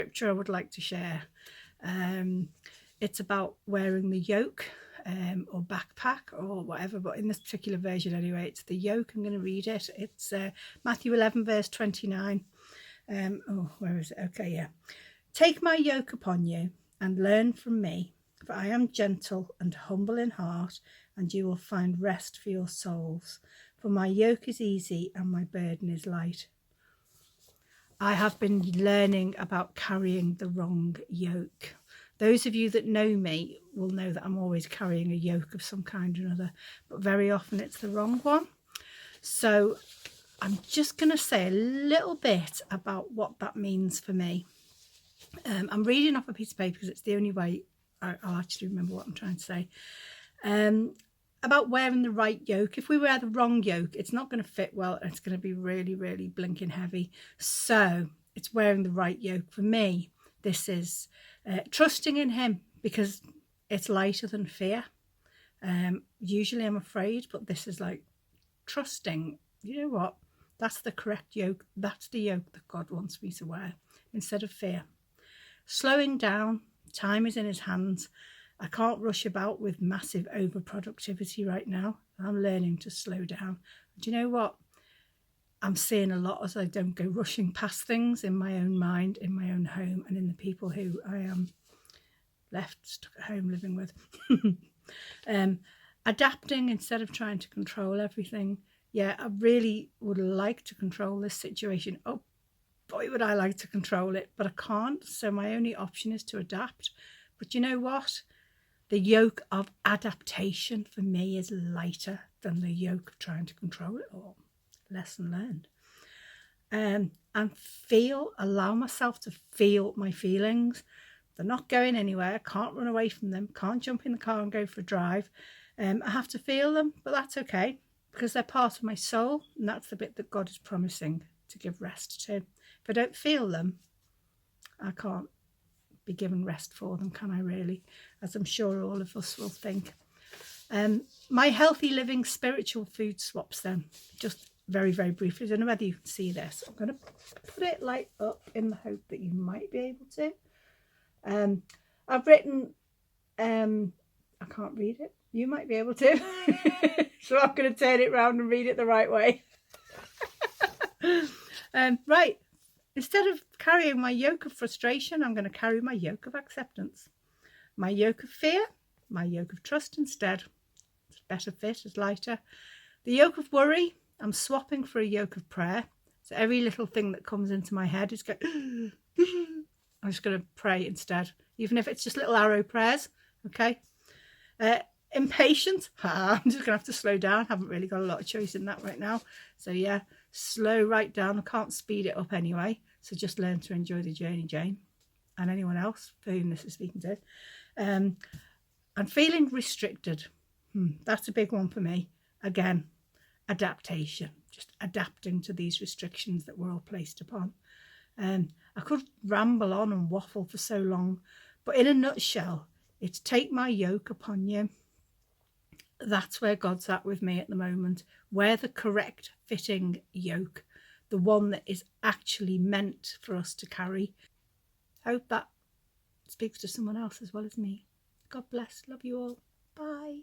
Scripture I would like to share. It's about wearing the yoke or backpack or whatever, but in this particular version anyway, it's the yoke. I'm going to read it. It's Matthew 11 verse 29. Where is it? Okay, yeah. Take my yoke upon you and learn from me, for I am gentle and humble in heart, and you will find rest for your souls. For my yoke is easy and my burden is light. I have been learning about carrying the wrong yoke. Those of you that know me will know that I'm always carrying a yoke of some kind or another, but very often it's the wrong one. So I'm just going to say a little bit about what that means for me. I'm reading off a piece of paper because it's the only way I'll actually remember what I'm trying to say. About wearing the right yoke. If we wear the wrong yoke, it's not going to fit well. It's going to be really, really blinking heavy. So it's wearing the right yoke. For me, this is trusting in him, because it's lighter than fear. Usually I'm afraid, but this is like trusting. You know what? That's the correct yoke. That's the yoke that God wants me to wear instead of fear. Slowing down. Time is in his hands. I can't rush about with massive overproductivity right now. I'm learning to slow down. Do you know what? I'm seeing a lot as I don't go rushing past things in my own mind, in my own home, and in the people who I am left stuck at home living with. Adapting instead of trying to control everything. Yeah, I really would like to control this situation. Oh boy, would I like to control it, but I can't. So my only option is to adapt. But you know what? The yoke of adaptation for me is lighter than the yoke of trying to control it all. Lesson learned. And allow myself to feel my feelings. They're not going anywhere. I can't run away from them. Can't jump in the car and go for a drive. I have to feel them, but that's okay, because they're part of my soul, and that's the bit that God is promising to give rest to. If I don't feel them, I can't be given rest for them, can I really? As I'm sure all of us will think. My healthy living spiritual food swaps then, just very, very briefly. I don't know whether you can see this. I'm going to put it like up in the hope that you might be able to. I've written, I can't read it. You might be able to. So I'm going to turn it round and read it the right way. Right. Instead of carrying my yoke of frustration, I'm going to carry my yoke of acceptance. My yoke of fear, my yoke of trust instead. It's a better fit, it's lighter. The yoke of worry, I'm swapping for a yoke of prayer. So every little thing that comes into my head is going, I'm just going to pray instead, even if it's just little arrow prayers. Okay. Impatient, I'm just going to have to slow down. Haven't really got a lot of choice in that right now. So yeah, slow right down. I can't speed it up anyway. So just learn to enjoy the journey, Jane, and anyone else for whom this is speaking to. I'm feeling restricted. That's a big one for me. Again, adaptation, just adapting to these restrictions that we're all placed upon. I could ramble on and waffle for so long, but in a nutshell, it's take my yoke upon you. That's where God's at with me at the moment. Wear the correct fitting yoke, the one that is actually meant for us to carry. Hope that speaks to someone else as well as me. God bless. Love you all. Bye.